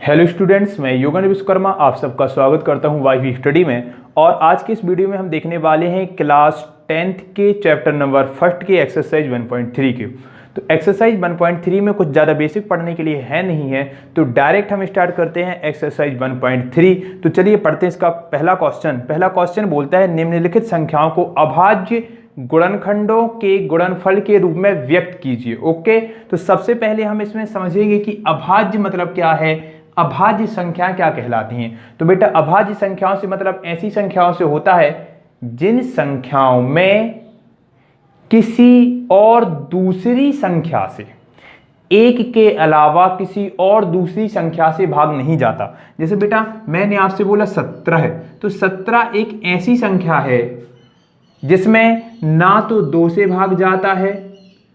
Hello students, मैं योगेंद्र विश्वकर्मा आप सबका स्वागत करता हूं वाईवी स्टडी में। और आज के इस वीडियो में हम देखने वाले हैं क्लास 10th के चैप्टर नंबर 1 के एक्सरसाइज 1.3 के। तो एक्सरसाइज 1.3 में कुछ ज़्यादा बेसिक पढ़ने के लिए है नहीं है, तो डायरेक्ट हम स्टार्ट करते हैं एक्सरसाइज 1.3। तो चलिए पढ़ते हैं इसका पहला क्वेश्चन बोलता है निम्नलिखित संख्याओं को अभाज्य गुणनखंडों के गुणनफल के रूप में व्यक्त कीजिए। ओके, तो सबसे पहले हम इसमें समझेंगे कि अभाज्य मतलब क्या है, अभाज्य संख्याएं क्या कहलाती हैं। तो बेटा अभाज्य संख्याओं से मतलब ऐसी संख्याओं से होता है जिन संख्याओं में किसी और दूसरी संख्या से एक के अलावा किसी और दूसरी संख्या से भाग नहीं जाता। जैसे बेटा मैंने आपसे बोला 17 है, तो 17 एक ऐसी संख्या है जिसमें ना तो 2 से भाग जाता है,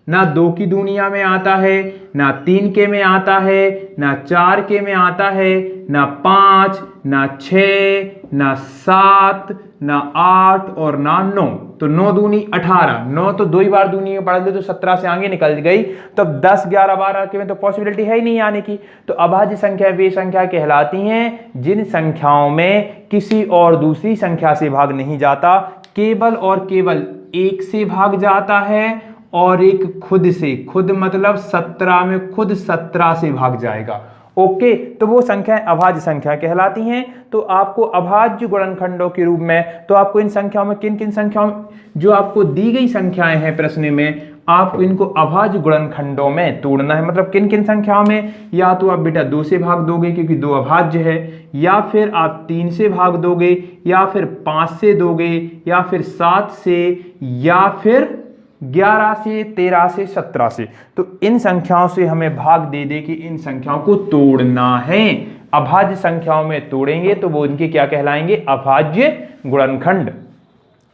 ना 2 की दुनिया में आता है, ना 3 के में आता है, ना 4 के में आता है, ना 5, ना 6, ना 7, ना 8 और ना 9। तो 9 दूनी 18, 9 तो 2 ही बार दूनी में पढ़ ले तो 17 से आगे निकल गई। तो 10, 11, 12 के में तो पॉसिबिलिटी है ही नहीं आने की। तो अभाज्य संख्या वे संख्या कहलाती हैं जिन संख्याओं में किसी और दूसरी संख्या से भाग नहीं जाता, केवल और केवल एक से भाग जाता है और एक खुद से, खुद मतलब 17 में खुद 17 से भाग जाएगा। ओके, तो वो संख्याएं अभाज्य संख्या कहलाती हैं। तो आपको अभाज्य गुणनखंडों के रूप में, तो आपको इन संख्याओं में किन किन संख्याओं जो आपको दी गई संख्याएं हैं प्रश्न में, आपको इनको अभाज्य गुणनखंडों में तोड़ना है। मतलब किन किन संख्याओं में, या तो आप बेटा 2 से भाग दोगे क्योंकि 2 अभाज्य है, या फिर आप 3 से भाग दोगे, या फिर 5 से दोगे, या फिर 7 से, या फिर 11 से, 13 से, 17 से। तो इन संख्याओं से हमें भाग दे दे कि इन संख्याओं को तोड़ना है। अभाज्य संख्याओं में तोड़ेंगे तो वो इनके क्या कहलाएंगे, अभाज्य गुणनखंड।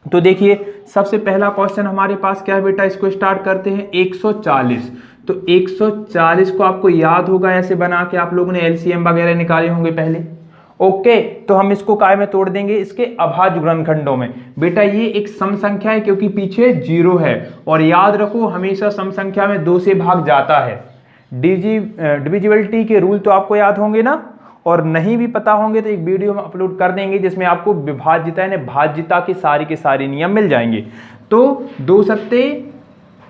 तो देखिए सबसे पहला क्वेश्चन हमारे पास क्या है बेटा, इसको स्टार्ट करते हैं 140। तो 140 को आपको याद होगा ऐसे बना के आप लोगों ने एलसीएम वगैरह निकाले होंगे पहले। ओके, तो हम इसको काय में तोड़ देंगे, इसके अभाज्य गुणनखंडों में। बेटा ये एक सम संख्या है क्योंकि पीछे 0 है, और याद रखो हमेशा सम संख्या में 2 से भाग जाता है। डिविजिबिलिटी के रूल तो आपको याद होंगे ना, और नहीं भी पता होंगे तो एक वीडियो हम अपलोड कर देंगे जिसमें आपको विभाज्यता यानी भाज्यता के सारे नियम मिल जाएंगे। तो 2 सत्ते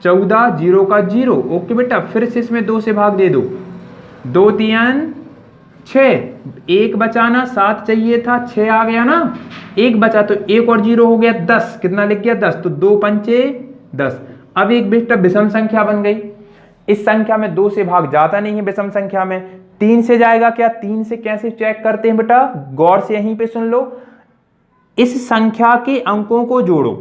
14, 0 का 0। ओके बेटा, फिर से इसमें 2 से भाग दे दो, 2 3 6, 1 बचाना, 7 चाहिए था, 6 आ गया ना, 1 बचा तो 1 और 0 हो गया 10। कितना लिख गया 10, तो 2 पंचे 10। अब एक बेटा विषम संख्या बन गई। इस संख्या में 2 से भाग जाता नहीं है, विषम संख्या में 3 से जाएगा क्या। 3 से कैसे चेक करते हैं बेटा, गौर से यहीं पे सुन लो। इस संख्या के अंकों को जोड़ो,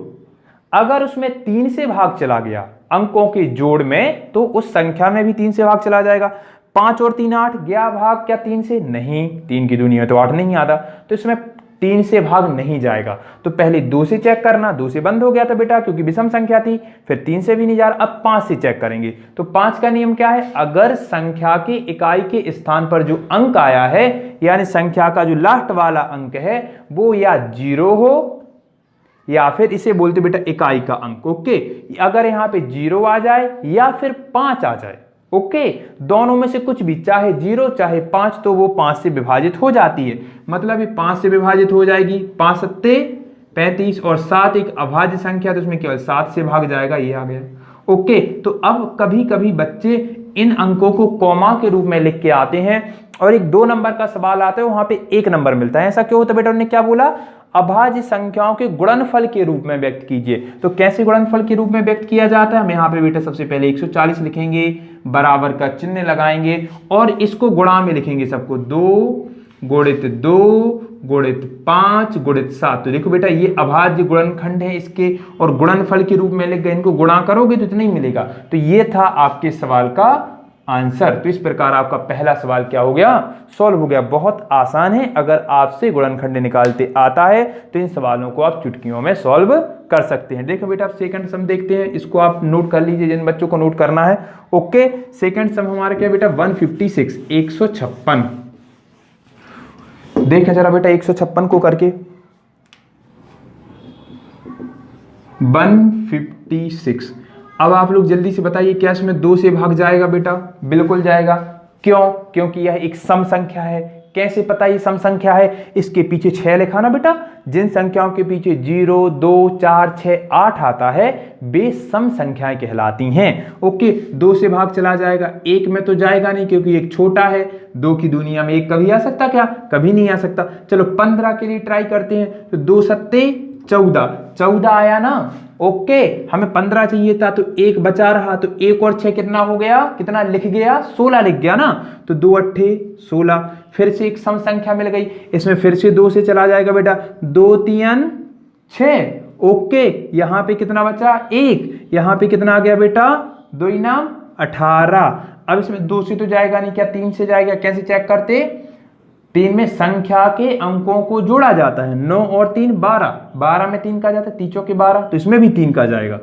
अगर उसमें 3 से भाग चला गया अंकों के जोड़ में, तो उस संख्या में भी 3 से भाग चला जाएगा। 5 और 3 8, गया भाग क्या 3 से, नहीं, 3 की दुनिया में तो 8 नहीं आता, तो इसमें 3 से भाग नहीं जाएगा। तो पहले 2 से चेक करना, 2 से बंद हो गया था बेटा क्योंकि विषम संख्या थी, फिर 3 से भी नहीं जा रहा, अब 5 से चेक करेंगे। तो 5 का नियम क्या है, अगर संख्या के इकाई के स्थान पर जो अंक आया है, यानी संख्या का जो लास्ट वाला अंक है वो या 0 हो या फिर इसे बोलते बेटा इकाई का अंक। ओके, अगर यहाँ पे 0 आ जाए या फिर 5 आ जाए, ओके, दोनों में से कुछ भी, चाहे 0 चाहे 5, तो वो 5 से विभाजित हो जाती है। मतलब ये 5 से विभाजित हो जाएगी, 5 सत्ते 35 और 7 एक अभाज्य संख्या, तो उसमें केवल 7 से भाग जाएगा, ये आ गया। ओके, तो अब कभी कभी बच्चे इन अंकों को कॉमा के रूप में लिख के आते हैं और एक 2 नंबर का सवाल आता है, वहां पे 1 नंबर मिलता है। ऐसा क्यों होता है बेटा, उन्होंने क्या बोला, अभाज्य संख्याओं के गुणनफल के रूप में व्यक्त कीजिए। तो कैसे गुणनफल के रूप में व्यक्त किया जाता है, हम यहाँ पे बेटा सबसे पहले 140 लिखेंगे, बराबर का चिन्ह लगाएंगे और इसको गुणा में लिखेंगे सबको, 2 गुणित 2 गुणित 5 गुणित 7। तो देखो बेटा ये अभाज्य गुणनखंड है इसके, और गुणनफल के रूप में लिख गए, इनको गुणा करोगे तो इतना ही मिलेगा। तो ये था आपके सवाल का आंसर। तो इस प्रकार आपका पहला सवाल क्या हो गया, सॉल्व हो गया। बहुत आसान है, अगर आपसे गुणनखंड निकालते आता है तो इन सवालों को आप चुटकियों में सॉल्व कर सकते हैं। देखो बेटा आप सेकंड सम देखते हैं, इसको आप नोट कर लीजिए जिन बच्चों को नोट करना है। ओके, सेकंड सम हमारा क्या बेटा 156, 156। देखिए जरा बेटा 156 को करके, 156। अब आप लोग जल्दी से बताइए क्या इसमें 2 से भाग जाएगा बेटा, बिल्कुल जाएगा। क्यों, क्योंकि यह एक सम संख्या है, कैसे पता ये सम संख्या है? इसके पीछे 6 लिखा ना बेटा, जिन संख्याओं के पीछे 0, 2, 4, 6, 8 आता है वे सम संख्याएं कहलाती हैं। ओके, 2 से भाग चला जाएगा, 1 में तो जाएगा नहीं क्योंकि 1 छोटा है। 2 की दुनिया में 1 कभी आ सकता क्या? कभी नहीं आ सकता। चलो 15 के लिए ट्राई करते हैं, तो 2 सत्ते 14 आया ना। ओके, हमें 15 चाहिए था तो 1 बचा रहा, तो 1 और 6 कितना हो गया? कितना लिख गया? 16 लिख गया ना। तो 2 अट्ठे 16, फिर से एक सम संख्या मिल गई। इसमें फिर से 2 से चला जाएगा बेटा, 2 3 6। ओके, यहां पे कितना बचा? 1। यहां पे कितना आ गया बेटा? 2 9 18। अब इसमें 2 से तो जाएगा नहीं, क्या 3 से जाएगा? कैसे चेक करते? 3 में संख्या के अंकों को जोड़ा जाता है। 9 और 3 12, 12 में 3 का जाता है, 3 चौके 12, तो इसमें भी 3 का जाएगा।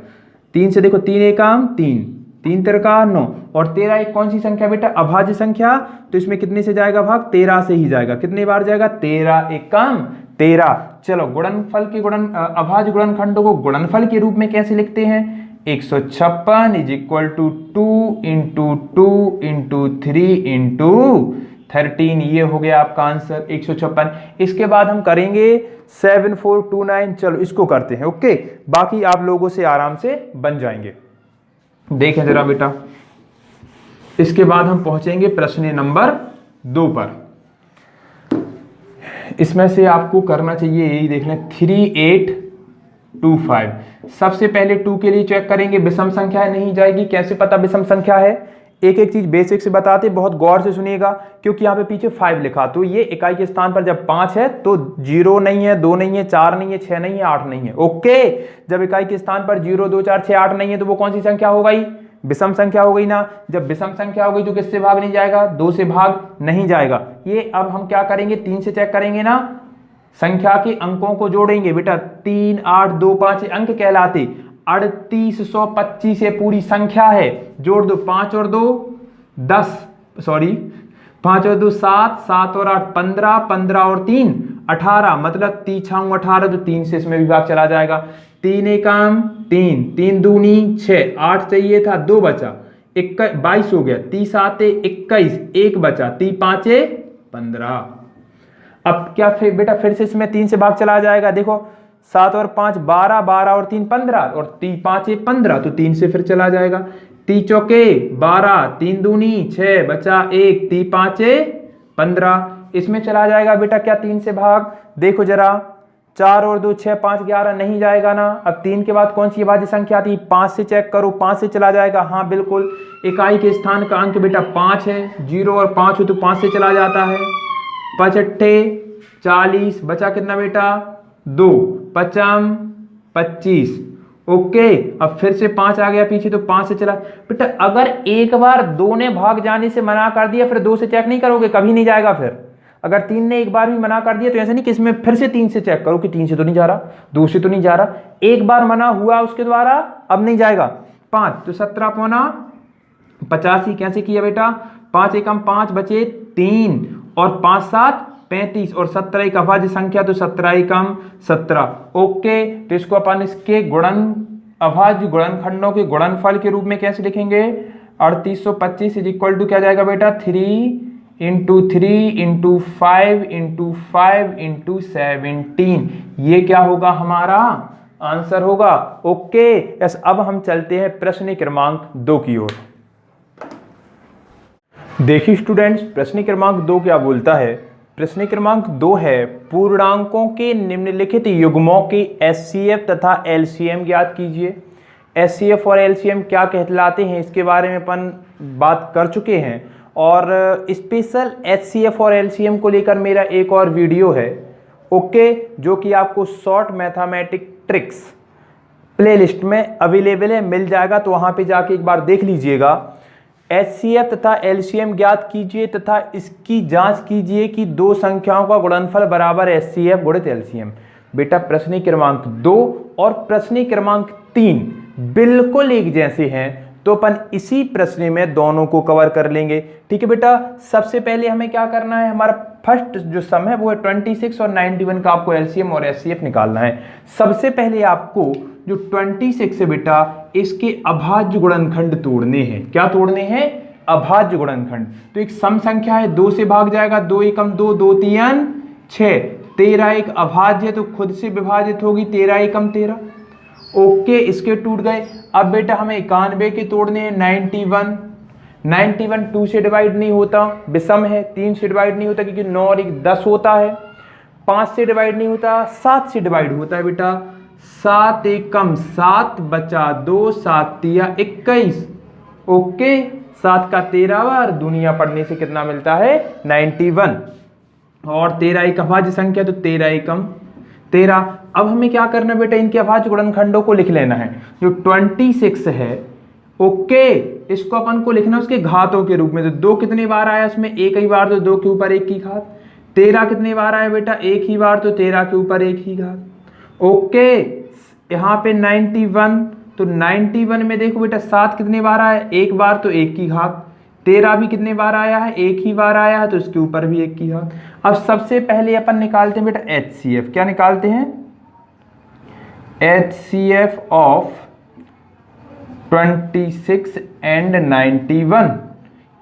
3 से देखो, 3 एकम 3, 3 तिरका 9, और 13 एक कौन सी संख्या बेटा? अभाज्य संख्या, तो इसमें कितने से जाएगा भाग? 13 से ही जाएगा। कितने बार जाएगा? 13 एकम 13। चलो गुणनफल के अभाज्य गुणनखंडों को गुणनफल के रूप में कैसे लिखते हैं? 156 is equal to 2 into 2 into 3 into 13। ये हो गया आपका आंसर 156। इसके बाद हम करेंगे 7429। चलो इसको करते हैं। ओके, बाकी आप लोगों से आराम से बन जाएंगे। देखें जरा बेटा, इसके बाद हम पहुंचेंगे प्रश्न नंबर 2 पर। इसमें से आपको करना चाहिए यही देख लें, 3825। सबसे पहले 2 के लिए चेक करेंगे, विषम संख्या नहीं जाएगी। कैसे पता विषम संख्या है? एक एक चीज बेसिक से बताते, बहुत गौर से सुनिएगा, क्योंकि यहाँ पे पीछे 5 लिखा, तो ये इकाई के स्थान पर जब 5 है तो 0 नहीं है, 2 नहीं है, 4 नहीं है, 6 नहीं है, 8 नहीं है। ओके, जब इकाई के स्थान पर 0, 2, 4, 6, 8 नहीं है तो वो कौन सी संख्या हो गई? विषम संख्या हो गई ना। जब विषम संख्या हो गई तो किससे भाग नहीं जाएगा? 2 से भाग नहीं जाएगा। ये अब हम क्या करेंगे? 3 से चेक करेंगे ना, संख्या के अंकों को जोड़ेंगे बेटा। 3, 8, 2, 5 अंक कहलाते। 3825 ये पूरी संख्या है, जोड़ दो। 5 और 2 10, सॉरी 5 और 2 7, 7 और 8 15, 15 और 3 18, मतलब 3 6 18, तो 3 से इसमें भी भाग चला जाएगा। 3 एकम 3, 3 दूनी 6, 8 चाहिए था, 2 बचा, 22 हो गया। 3 7 21, 1 बचा, 3 5 15। अब क्या फिर बेटा फिर से इसमें 3 से भाग चला जाएगा। देखो 7 और 5 12, 12 और 3 15, और 3 5 15, तो 3 से फिर चला जाएगा। 3 चौके 12, 3 दूनी 6, बचा 1, 3 5 15, इसमें चला जाएगा बेटा क्या 3 से भाग? देखो जरा, 4 और 2 6, 5 11, नहीं जाएगा ना। अब 3 के बाद कौन सी अभाज्य संख्या आती है? 5 से चेक करो, 5 से चला जाएगा। हाँ बिल्कुल, इकाई के स्थान का अंक बेटा 5 है, 0 और 5 हो तो 5 से चला जाता है। 5 अट्ठे 40, बचा कितना बेटा? 2, 5 25। ओके, अब फिर से 5 आ गया पीछे, तो 5 से चला बेटा। अगर एक बार 2 ने भाग जाने से मना कर दिया, फिर 2 से चेक नहीं करोगे, कभी नहीं जाएगा। फिर अगर 3 ने एक बार भी मना कर दिया तो ऐसा नहीं कि इसमें फिर से 3 से चेक करो कि 3 से तो नहीं जा रहा, 2 से तो नहीं जा रहा, एक बार मना हुआ उसके द्वारा, अब नहीं जाएगा। 5 तो 17 पौना 85, कैसे किया बेटा? 5 एकम 5, बचे 3, और 5 7 35, और 17 एक अभाज्य संख्या, तो 17 एकम 17। ओके, तो इसको अपन इसके अभाज्य गुणनखंडों के गुणनफल के रूप में कैसे लिखेंगे? 3825 इज इक्वल टू क्या जाएगा बेटा? 3 इंटू 3 इंटू 5 इंटू 5 इंटू 17। ये क्या होगा? हमारा आंसर होगा। ओके यस, अब हम चलते हैं प्रश्न क्रमांक 2 की ओर। देखिए स्टूडेंट्स, प्रश्न क्रमांक 2 क्या बोलता है? प्रश्न क्रमांक 2 है, पूर्णांकों के निम्नलिखित युग्मों के HCF तथा LCM ज्ञात कीजिए। HCF और LCM क्या कहलाते हैं इसके बारे में अपन बात कर चुके हैं, और स्पेशल HCF और LCM को लेकर मेरा एक और वीडियो है, ओके, जो कि आपको शॉर्ट मैथमेटिक ट्रिक्स प्लेलिस्ट में अवेलेबल है, मिल जाएगा, तो वहाँ पे जाके एक बार देख लीजिएगा। HCF तथा LCM ज्ञात कीजिए तथा इसकी जांच कीजिए कि 2 संख्याओं का गुणनफल बराबर HCF गुणित LCM। बेटा प्रश्न क्रमांक 2 और प्रश्न क्रमांक 3 बिल्कुल एक जैसे हैं, तो अपन इसी प्रश्न में दोनों को कवर कर लेंगे। ठीक है बेटा, सबसे पहले हमें क्या करना है? हमारा फर्स्ट जो सम है वो है 26 और 91 का आपको LCM और HCF निकालना है। सबसे पहले आपको जो 26 है बेटा, इसके अभाज्य गुणनखंड तोड़ने हैं। क्या तोड़ने हैं? अभाज्य गुणनखंड। तो एक सम संख्या है, 2 से भाग जाएगा, 2 एकम 2, 2 तियन 6, 13 एक अभाज्य तो खुद से विभाजित होगी, 13 एकम 13। ओके, इसके टूट गए। अब बेटा हमें 91 के तोड़ने हैं, 91 2 से डिवाइड नहीं होता, विषम है, 3 से डिवाइड नहीं होता क्योंकि 9 और 1 10 होता है, 5 से डिवाइड नहीं होता, 7 से डिवाइड होता है बेटा, 7 एकम 7 बचा 2, 7 तिया 21। ओके, 7 का 13 बार दुनिया पढ़ने से कितना मिलता है 91, और 13 एक अभाज्य संख्या तो 13 एकम 13। अब हमें क्या करना बेटा, इनके अभाज्य गुणनखंडों को लिख लेना है। जो 26 है, ओके, इसको अपन को लिखना उसके घातों के रूप में। तो 2 कितने बार आया इसमें, एक ही बार, तो 2 के ऊपर 1 की घात। 13 कितने बार आया बेटा, एक ही बार, तो 13 के ऊपर 1 ही घात। ओके, यहाँ पे 91, तो 91 में देखो बेटा 7 कितने बार आया, एक बार, तो 1 की घात। 13 भी कितने बार आया है, एक ही बार आया है, तो इसके ऊपर भी 1 की घात। अब सबसे पहले अपन निकालते हैं बेटा HCF। क्या निकालते हैं, HCF ऑफ 26 एंड 91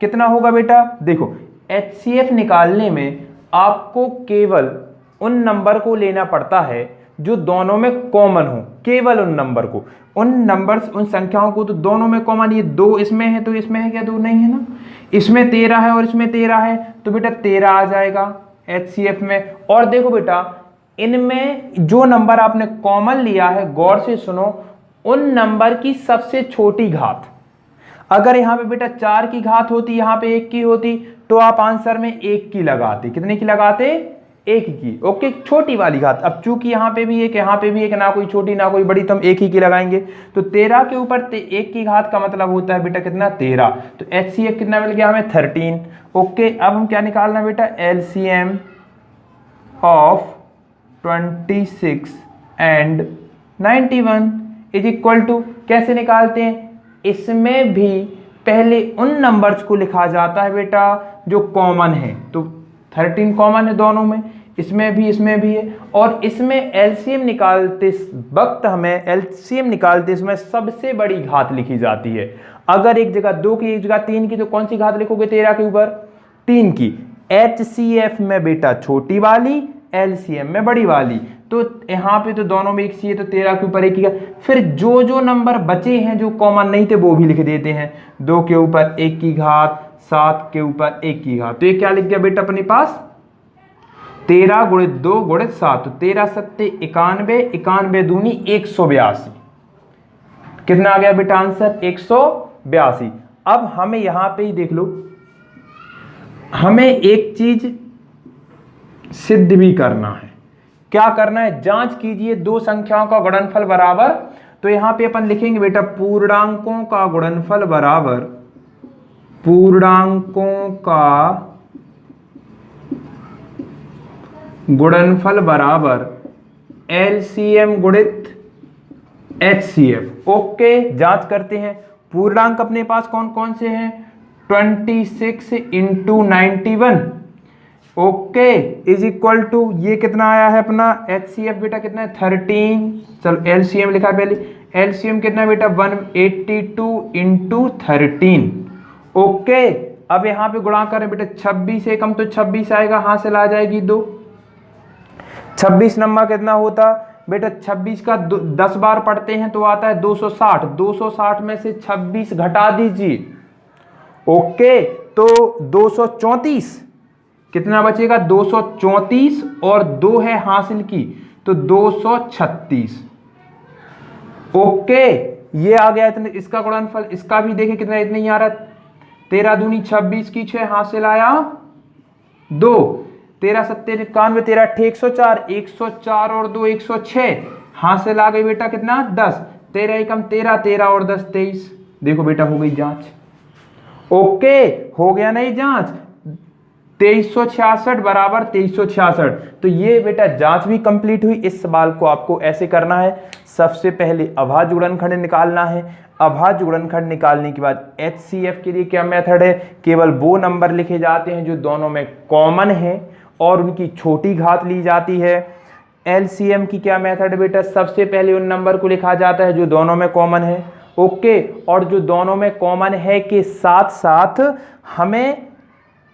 कितना होगा बेटा। देखो HCF निकालने में आपको केवल उन नंबर को लेना पड़ता है जो दोनों में कॉमन हो, केवल उन नंबर को, उन नंबर्स, उन संख्याओं को तो दोनों में कॉमन। ये 2 इसमें है तो इसमें है क्या, 2 नहीं है ना, इसमें 13 है और इसमें 13 है, तो बेटा 13 आ जाएगा HCF में। और देखो बेटा इनमें जो नंबर आपने कॉमन लिया है, गौर से सुनो, उन नंबर की सबसे छोटी घात। अगर यहाँ पे बेटा 4 की घात होती, यहाँ पे 1 की होती, तो आप आंसर में 1 की लगाते। कितने की लगाते, 1 की। ओके, छोटी वाली घात। अब चूंकि यहाँ पे भी 1, यहाँ पे भी 1, ना कोई छोटी ना कोई बड़ी, तो हम 1 ही की लगाएंगे। तो 13 के ऊपर 1 की घात का मतलब होता है बेटा कितना, 13। तो HCF कितना मिल गया हमें, 13। ओके, अब हम क्या निकालना बेटा, LCM of 26 and 91 is equal to, कैसे निकालते हैं, इसमें भी पहले उन नंबर्स को लिखा जाता है बेटा जो कॉमन है। तो 13 कॉमन है दोनों में, इसमें भी है। और इसमें LCM निकालते वक्त हमें LCM निकालते इसमें सबसे बड़ी घात लिखी जाती है। अगर एक जगह 2 की, एक जगह 3 की, तो कौन सी घात लिखोगे 13 के ऊपर, 3 की। HCF में बेटा छोटी वाली, LCM में बड़ी वाली। तो यहाँ पे तो दोनों में 1 सी है, तो 13 के ऊपर 1 की। फिर जो जो नंबर बचे हैं जो कॉमन नहीं थे वो भी लिख देते हैं। 2 के ऊपर 1 की घात, 7 के ऊपर 1 की घात। तो ये क्या लिख गया बेटा अपने पास, 13 गुणित 2 गुणित 7, तो 13 सत्ते 91, 91 दूनी 182। कितना आ गया बेटा आंसर, 182। अब हमें यहां पे ही देख लो, हमें एक चीज सिद्ध भी करना है। क्या करना है, जांच कीजिए, 2 संख्याओं का गुणनफल बराबर। तो यहां पे अपन लिखेंगे बेटा पूर्णांकों का गुणनफल बराबर, पूर्णांकों का गुणनफल बराबर LCM गुणित HCF। ओके, जांच करते हैं। पूर्णांक अपने पास कौन कौन से हैं, 26 into 91, okay, is equal to, ये कितना आया है अपना HCF बेटा कितना है, 13। चलो LCM लिखा पहले, LCM कितना है बेटा 182 इंटू 13। ओके, अब यहाँ पे गुणा करें बेटा, 26 से कम तो 26 आएगा, हासिल आ जाएगी 2। 26 नंबर कितना होता बेटा, 26 का 10 बार पढ़ते हैं तो आता है 260। 260 में से 26 घटा दीजिए, ओके, तो 234 कितना बचेगा, 234 और 2 है हासिल की, तो 236। ओके, ये आ गया इतने, इसका गुणनफल। इसका भी देखें कितना, इतना ही आ रहा है, 13 दूनी 26 की 6, हासिल आया 2। 13 सत्ते 91, 13 अट्ठे 104, 104 और 2 106, हासिल आ गई बेटा कितना 10। 13 एकम 13, 13 और 10 23। देखो बेटा हो गई जांच। ओके, हो गया नहीं जांच, 2366 बराबर 2366। तो ये बेटा जांच भी कंप्लीट हुई। इस सवाल को आपको ऐसे करना है, सबसे पहले अभाज्य गुणनखंड निकालना है। अभाज्य गुणनखंड निकालने के बाद HCF के लिए क्या मेथड है, केवल वो नंबर लिखे जाते हैं जो दोनों में कॉमन है और उनकी छोटी घात ली जाती है। LCM की क्या मेथड बेटा, सबसे पहले उन नंबर को लिखा जाता है जो दोनों में कॉमन है ओके, और जो दोनों में कॉमन है के साथ साथ हमें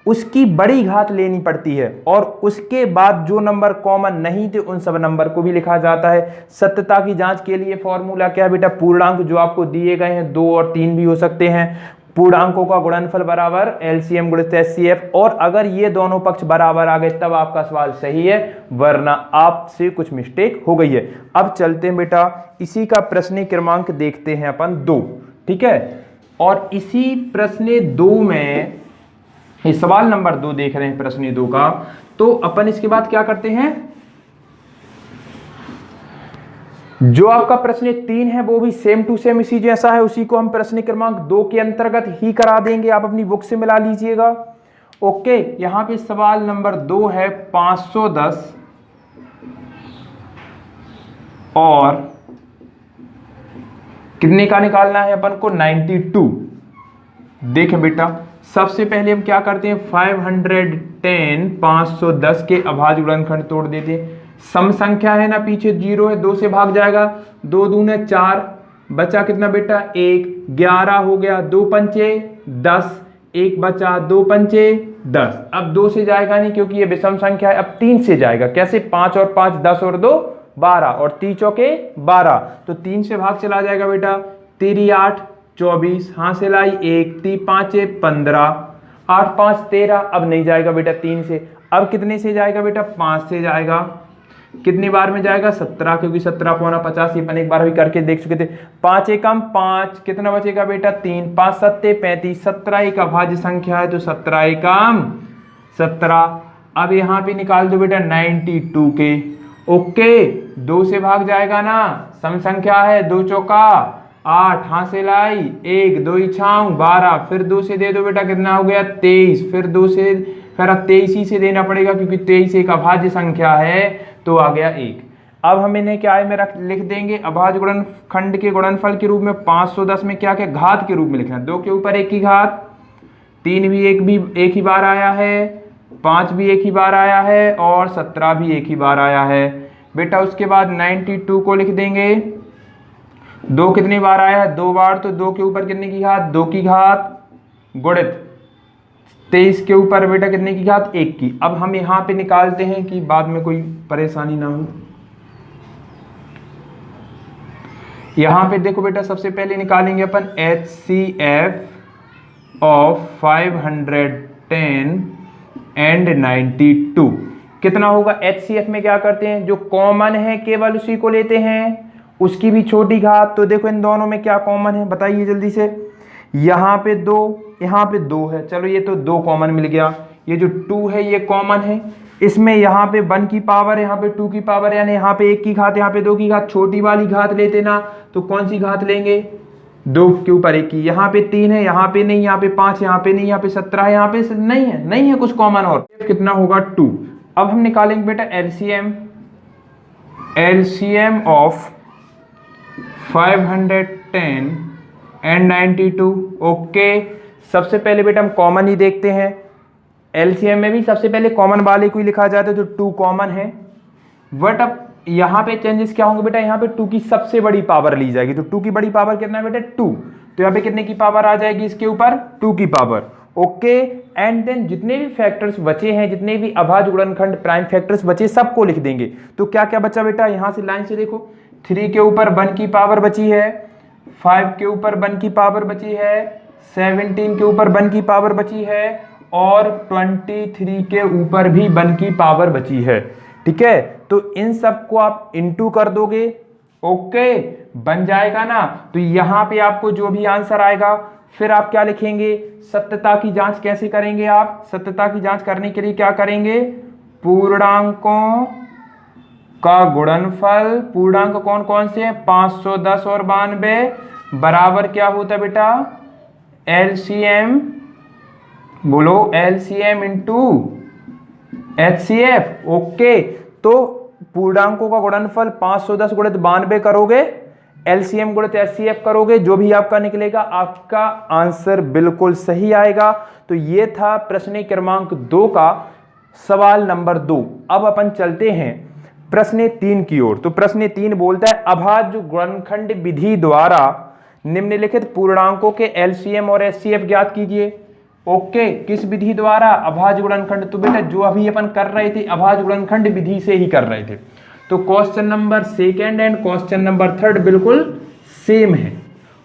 उसकी बड़ी घात लेनी पड़ती है, और उसके बाद जो नंबर कॉमन नहीं थे उन सब नंबर को भी लिखा जाता है। सत्यता की जांच के लिए फॉर्मूला क्या है बेटा, पूर्णांक जो आपको दिए गए हैं 2 और 3 भी हो सकते हैं, पूर्णांकों का गुणनफल बराबर एलसीएम गुणित एचसीएफ, और अगर ये दोनों पक्ष बराबर आ गए तब आपका सवाल सही है, वरना आपसे कुछ मिस्टेक हो गई है। अब चलते हैं बेटा, इसी का प्रश्न क्रमांक देखते हैं अपन 2, ठीक है। और इसी प्रश्न 2 में, ये सवाल नंबर 2 देख रहे हैं प्रश्न 2 का, तो अपन इसके बाद क्या करते हैं, जो आपका प्रश्न 3 है वो भी सेम टू सेम इसी जैसा है, उसी को हम प्रश्न क्रमांक 2 के अंतर्गत ही करा देंगे, आप अपनी बुक से मिला लीजिएगा। ओके, यहां पे सवाल नंबर 2 है 510 और कितने का निकालना है अपन को, 92। देखें बेटा, सबसे पहले हम क्या करते हैं, 510 510 के अभाज्य गुणनखंड तोड़ देते हैं। सम संख्या है ना, पीछे 0 है, 2 से भाग जाएगा, 2 दूने 4, बचा कितना बेटा 1, 11 हो गया, 2 पंचे 10, 1 बचा, 2 पंचे 10। अब 2 से जाएगा नहीं क्योंकि ये विषम संख्या है, अब 3 से जाएगा। कैसे, 5 और 5 10 और 2 12 और 3 चौके 12, तो 3 से भाग चला जाएगा बेटा, 3 8 24, हां से लाई 1, 3 5 15, 8 5 13। अब नहीं जाएगा बेटा 3 से, अब कितने से जाएगा बेटा, 5 से जाएगा। कितनी बार में जाएगा, 17, क्योंकि 17 पौना 50 अपन एक बार भी करके देख चुके थे। 5 एकम 5, कितना बचेगा बेटा 3, 5 सत्ते 35, 17 एक अभाज्य संख्या है तो 17 एकम 17। अब यहाँ पे निकाल दो बेटा 92 के। ओके, 2 से भाग जाएगा ना, सम संख्या है, 2 चौका 8, हां से लाई 1, 2 छाऊ 12, फिर 2 से दे दो बेटा, कितना हो गया 23, फिर 2 से, फिर अब 23 ही से देना पड़ेगा क्योंकि 23 एक अभाज्य संख्या है तो आ गया 1। अब हम इन्हें क्या है में लिख देंगे, अभाज्य गुणनखंड के गुणनफल के रूप में 510 में क्या क्या घात के रूप में लिखना, 2 के ऊपर 1 की घात, 3 भी एक ही बार आया है, 5 भी एक ही बार आया है और 17 भी एक ही बार आया है बेटा। उसके बाद 92 को लिख देंगे, 2 कितनी बार आया है, 2 बार, तो 2 के ऊपर कितने की घात, 2 की घात गुणित 23 के ऊपर बेटा कितने की घात, 1 की। अब हम यहां पे निकालते हैं कि बाद में कोई परेशानी ना हो। यहां पे देखो बेटा, सबसे पहले निकालेंगे अपन HCF ऑफ 510 एंड 92। कितना होगा, HCF में क्या करते हैं, जो कॉमन है केवल उसी को लेते हैं, उसकी भी छोटी घात। तो देखो इन दोनों में क्या कॉमन है बताइए जल्दी से, यहाँ पे 2, यहाँ पे 2 है, चलो ये तो 2 कॉमन मिल गया, ये जो 2 है ये कॉमन है, इसमें यहाँ पे 1 की पावर, यहाँ पे 2 की पावर, यानी यहाँ पे 1 की घात, यहाँ पे 2 की घात, छोटी वाली घात लेते ना, तो कौन सी घात लेंगे, 2 के ऊपर 1 की। यहाँ पे 3 है, यहाँ पे नहीं, यहाँ पे 5, यहाँ पे नहीं, यहाँ पे 17 है, यहाँ पे नहीं है कुछ कॉमन, और कितना होगा 2। अब हम निकालेंगे बेटा एलसीएम ऑफ 510 एंड 92। ओके, सबसे पहले बेटा हम कॉमन ही देखते हैं, एलसीएम में भी सबसे पहले कॉमन वाले को ही लिखा जाता है, तो 2 कॉमन है। बट अब यहाँ पे चेंजेस क्या होंगे बेटा, यहाँ पे 2 की सबसे बड़ी पावर ली जाएगी, तो 2 की बड़ी पावर कितना है बेटा 2, तो यहाँ पे कितने की पावर आ जाएगी इसके ऊपर, 2 की पावर। ओके, एंड देन जितने भी फैक्टर्स बचे हैं, जितने भी अभाज्य गुणनखंड प्राइम फैक्टर्स बचे सबको लिख देंगे। तो क्या क्या बचा बेटा, यहाँ से लाइन से देखो, 3 के ऊपर 1 की पावर बची है, 5 के ऊपर 1 की पावर बची है, 17 के ऊपर 1 की पावर बची है, और 23 के ऊपर भी 1 की पावर बची है। ठीक है, तो इन सब को आप इनटू कर दोगे, ओके, बन जाएगा ना। तो यहां पे आपको जो भी आंसर आएगा, फिर आप क्या लिखेंगे, सत्यता की जांच कैसे करेंगे आप, सत्यता की जांच करने के लिए क्या करेंगे, पूर्णांकों का गुणनफल, पूर्णांक कौन कौन से हैं, 510 और 92, बराबर क्या होता है बेटा, एलसीएम, बोलो एलसीएम इंटू HCF। ओके, तो पूर्णांकों का गुणनफल 510 गुणित 92 करोगे, एलसीएम गुणित HCF करोगे, जो भी आपका निकलेगा आपका आंसर बिल्कुल सही आएगा। तो ये था प्रश्न क्रमांक 2 का सवाल नंबर 2। अब अपन चलते हैं प्रश्न 3 की ओर। तो प्रश्न 3 बोलता है, अभाज्य गुणनखंड विधि द्वारा निम्नलिखित पूर्णांकों के एलसीएम और एचसीएफ ज्ञात कीजिए। ओके, किस विधि द्वारा? अभाज्य गुणनखंड। तो बेटा जो अभी अपन कर रहे थे अभाज्य गुणनखंड विधि से ही कर रहे थे। तो question number second and question number third बिल्कुल सेम है।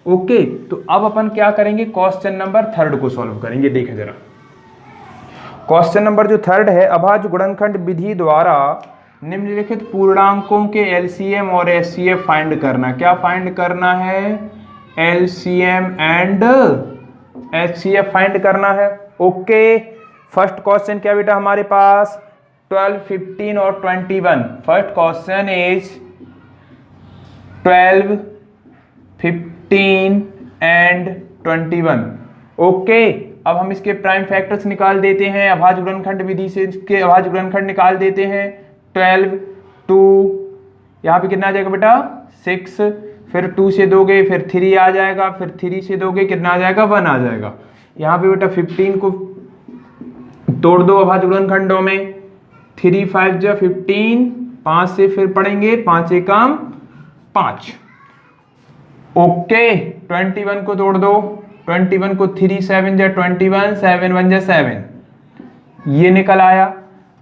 ओके, तो अब अपन क्या करेंगे, क्वेश्चन नंबर थर्ड को सॉल्व करेंगे। देखें जरा, क्वेश्चन नंबर जो थर्ड है, अभाज्य गुणनखंड विधि द्वारा निम्नलिखित पूर्णांकों के एलसीएम और एचसीएफ फाइंड करना। क्या फाइंड करना है? एलसीएम एंड एचसीएफ फाइंड करना है। ओके, फर्स्ट क्वेश्चन क्या बेटा हमारे पास? 12, 15 और 21। First question is 12, 15 and 21। Okay, अब हम इसके प्राइम फैक्टर्स निकाल देते हैं। अभाज्य गुणनखंड विधि से इसके अभाज्य गुणनखंड निकाल देते हैं। 12, 2, यहाँ पे कितना आ जाएगा बेटा? 6, फिर 2 से दोगे फिर 3 आ जाएगा, फिर 3 से दोगे कितना आ जाएगा? 1 आ जाएगा। यहाँ पे बेटा 15 को तोड़ दो अभाज्य गुणनखंडों में। 3, 5 जा 15, 5 से फिर पढ़ेंगे, 5 एकम 5। ओके, 21 को तोड़ दो। 21 को 3, 7 जा 21, 7, 1 जा 7, ये निकल आया।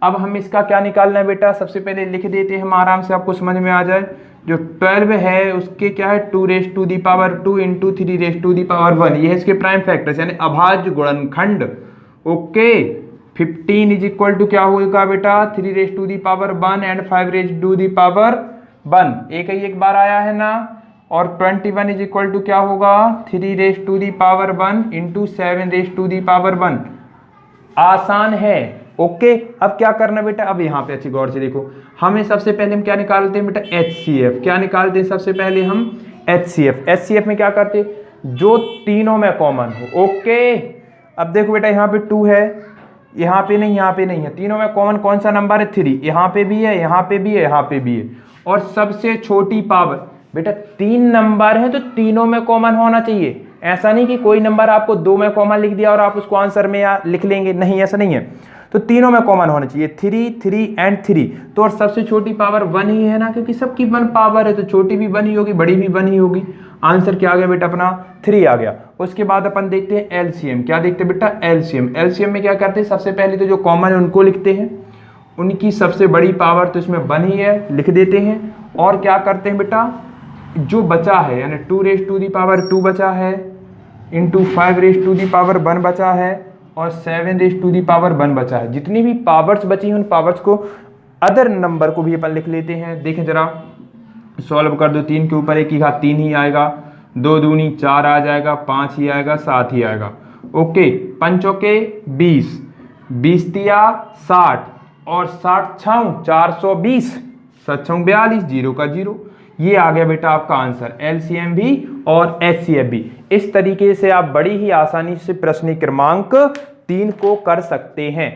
अब हम इसका क्या निकालना है बेटा? सबसे पहले लिख देते हैं हम आराम से, आपको समझ में आ जाए। जो 12 है उसके क्या है? 2 raise to the power 2 into 3 raise to the power 1, ये है इसके प्राइम फैक्टर्स यानी अभाज्य गुणनखंड। ओके, 15 इज इक्वल टू क्या होगा बेटा? 3 raise to the power 1 and 5 raise to the power 1, एक ही एक बार आया है ना। और 21 इज इक्वल टू क्या होगा? 3 raise to the power 1 into 7 raise to the power 1। आसान है। ओके, अब क्या करना बेटा? अब यहाँ पे अच्छी गौर से देखो, हमें सबसे पहले हम क्या निकालते हैं बेटा? एचसीएफ। क्या निकालते हैं सबसे पहले हम? एचसीएफ। एचसीएफ में क्या करते? जो तीनों में कॉमन हो। ओके, अब देखो बेटा यहाँ पे 2 है, यहाँ पे नहीं, यहाँ पे नहीं है, तीनों में कॉमन कौन सा नंबर है? 3। यहाँ पे भी है, यहाँ पे भी है, यहाँ पे भी है। और सबसे छोटी पावर बेटा 3 नंबर है तो तीनों में कॉमन होना चाहिए। ऐसा नहीं कि कोई नंबर आपको 2 में कॉमन लिख दिया और आप उसको आंसर में लिख लेंगे, नहीं, ऐसा नहीं है। तो तीनों में कॉमन होना चाहिए, 3, 3 एंड 3। तो और सबसे छोटी पावर 1 ही है ना, क्योंकि सबकी 1 पावर है तो छोटी भी 1 ही होगी, बड़ी भी 1 ही होगी। आंसर क्या आ गया बेटा अपना? 3 आ गया। उसके बाद अपन देखते हैं एलसीएम। क्या देखते हैं बेटा? एलसीएम। एलसीएम में क्या करते हैं? सबसे पहले तो जो कॉमन है उनको लिखते हैं, उनकी सबसे बड़ी पावर तो इसमें 1 ही है, लिख देते हैं। और क्या करते हैं बेटा? जो बचा है यानी 2 रेज़ टू दी पावर 2 बचा है into 5 raise to the power 1 बचा है और 7 रेज़ टू दी पावर 1 बचा है। जितनी भी पावर्स बची हैं उन पावर्स को अदर नंबर को भी अपन लिख लेते हैं। देखें जरा, सॉल्व कर दो। 3 के ऊपर 1 की घात 3 ही आएगा, 2 दूनी 4 आ जाएगा, 5 ही आएगा, 7 ही आएगा। ओके, 5 चौके 20, 20 तिया 60 और 60 छाऊं 420, 7 छाऊं 42, 0 का 0। ये आ गया बेटा आपका आंसर, एलसीएम भी और एचसीएफ भी। इस तरीके से आप बड़ी ही आसानी से प्रश्न क्रमांक 3 को कर सकते हैं।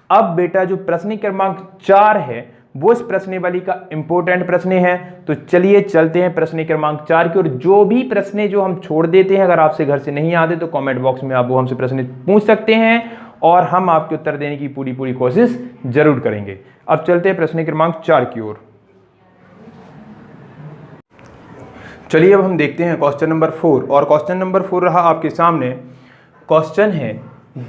अब बेटा जो प्रश्न क्रमांक 4 है वो इस प्रश्नावली का इंपॉर्टेंट प्रश्न है। तो चलिए चलते हैं प्रश्न क्रमांक 4 की। और जो भी प्रश्न जो हम छोड़ देते हैं, अगर आपसे घर से नहीं आते तो कमेंट बॉक्स में आप वो हमसे प्रश्न पूछ सकते हैं और हम आपके उत्तर देने की पूरी कोशिश जरूर करेंगे। अब चलते हैं प्रश्न क्रमांक 4 की ओर। चलिए अब हम देखते हैं क्वेश्चन नंबर 4। और क्वेश्चन नंबर 4 रहा आपके सामने। क्वेश्चन है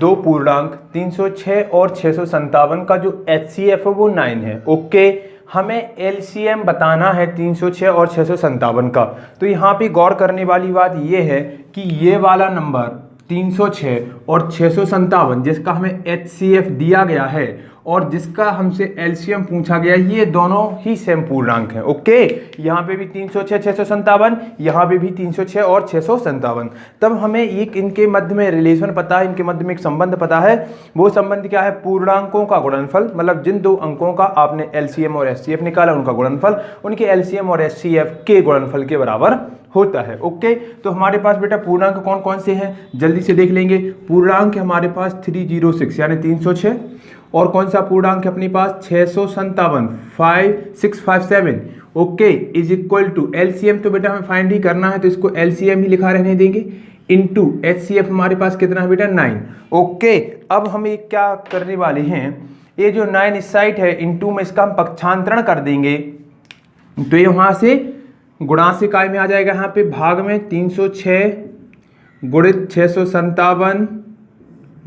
2 पूर्णांक 306 और 657 का जो एचसीएफ है वो 9 है। ओके, हमें एलसीएम बताना है 306 और 657 का। तो यहाँ पे गौर करने वाली बात ये है कि ये वाला नंबर 306 और 657 जिसका हमें एचसीएफ दिया गया है और जिसका हमसे एलसीएम पूछा गया, ये दोनों ही सेम पूर्णांक हैं। ओके, यहाँ पे भी 306 657, यहाँ पे भी 306 और 657। तब हमें एक इनके मध्य में रिलेशन पता है, इनके मध्य में एक संबंध पता है। वो संबंध क्या है? पूर्णांकों का गुणनफल। मतलब जिन 2 अंकों का आपने एलसीएम और एचसीएफ निकाला उनका गुणनफल उनके एलसीएम और एचसीएफ के गुणनफल के बराबर होता है। ओके, तो हमारे पास बेटा पूर्णांक कौन कौन से हैं जल्दी से देख लेंगे। पूर्णांक है हमारे पास 306 यानी 306 और कौन सा पूर्णांक है अपने पास? 657 5657। Okay, is equal to LCM तो बेटा हमें फाइंड ही करना है तो इसको एलसीएम ही लिखा रहने देंगे इनटू एचसीएफ हमारे पास कितना है बेटा? 9। ओके, अब हम ये क्या करने वाले हैं, ये जो 9 इस साइड है इनटू में इसका हम पक्षांतरण कर देंगे तो ये वहां से गुणांश से काय में आ जाएगा यहाँ पे भाग में 306 गुणित 657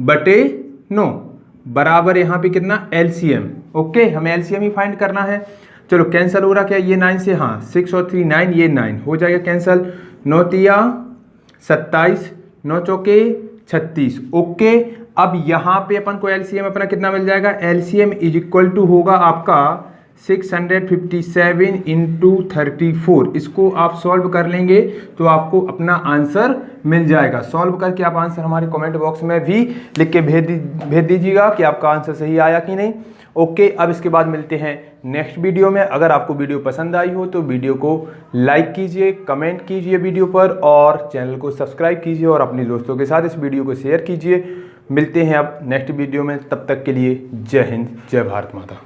बटे 9 बराबर यहाँ पे कितना एलसीएम। ओके, हमें एलसीएम ही फाइंड करना है। चलो कैंसिल हो रहा क्या ये 9 से, हाँ 6 और 3 9, ये 9 हो जाएगा कैंसिल। 9 तिया 27, 9 चौके 36। ओके, अब यहाँ पे अपन को एलसीएम अपना कितना मिल जाएगा, एलसीएम इज इक्वल टू होगा आपका 657 इंटू 34। इसको आप सॉल्व कर लेंगे तो आपको अपना आंसर मिल जाएगा। सॉल्व करके आप आंसर हमारे कमेंट बॉक्स में भी लिख के भेज दीजिएगा कि आपका आंसर सही आया कि नहीं। ओके, अब इसके बाद मिलते हैं नेक्स्ट वीडियो में। अगर आपको वीडियो पसंद आई हो तो वीडियो को लाइक कीजिए, कमेंट कीजिए वीडियो पर, और चैनल को सब्सक्राइब कीजिए और अपने दोस्तों के साथ इस वीडियो को शेयर कीजिए। मिलते हैं अब नेक्स्ट वीडियो में, तब तक के लिए जय हिंद, जय भारत माता।